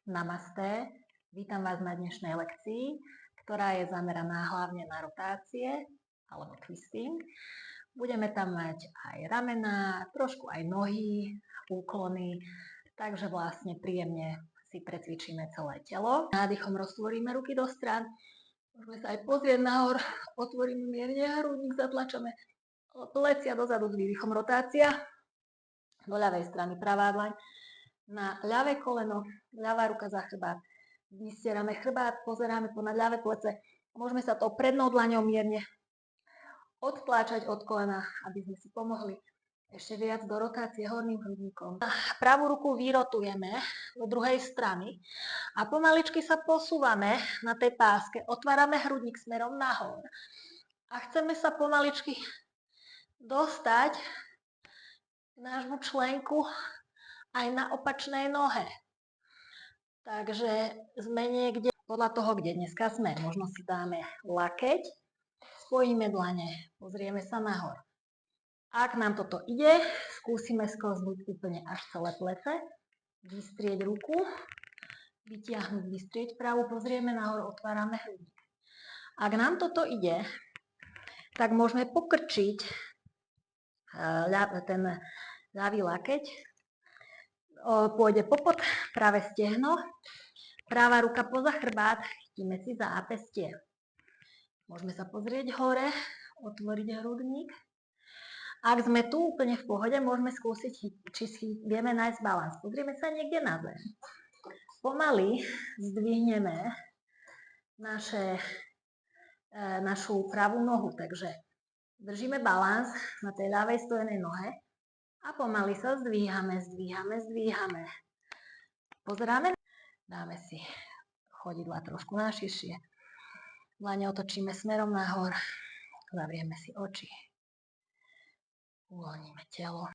Namaste, vítam vás na dnešnej lekcii, ktorá je zameraná hlavne na rotácie alebo twisting. Budeme tam mať aj ramená, trošku aj nohy, úklony, takže vlastne príjemne si precvičíme celé telo. Nádychom roztvoríme ruky do strán, môžeme sa aj pozrieť nahor, otvoríme mierne hrudník, zatlačame plecia dozadu s výdychom, rotácia do ľavej strany, pravá dlaň na ľavé koleno, ľavá ruka za chrbát. Vystierame chrbát, pozeráme ponad ľavé plece. Môžeme sa tou prednou dlaňou mierne odtláčať od kolena, aby sme si pomohli ešte viac do rotácie horným hrudníkom. Pravú ruku vyrotujeme do druhej strany a pomaličky sa posúvame na tej páske. Otvárame hrudník smerom nahor. A chceme sa pomaličky dostať k nášmu členku aj na opačnej nohe. Takže sme niekde, podľa toho, kde dneska sme, možno si dáme lakeť, spojíme dlane, pozrieme sa nahor. Ak nám toto ide, skúsime sklznúť úplne až celé plece, vystrieť ruku, vytiahnuť, vystrieť pravú, pozrieme nahor, otvárame hrudník. Ak nám toto ide, tak môžeme pokrčiť ten ľavý lakeť, pôjde popod pravé stehno, pravá ruka poza chrbát, chytíme si za zápestie. Môžeme sa pozrieť hore, otvoriť hrudník. Ak sme tu úplne v pohode, môžeme skúsiť, či si vieme nájsť balans. Pozrieme sa niekde na zem. Pomaly zdvihneme našu pravú nohu, takže držíme balans na tej ľavej stojenej nohe. A pomaly sa zdvíhame. Pozeráme, dáme si chodidlá trošku naširšie. Dlane otočíme smerom nahor, zavrieme si oči, uvoľníme telo.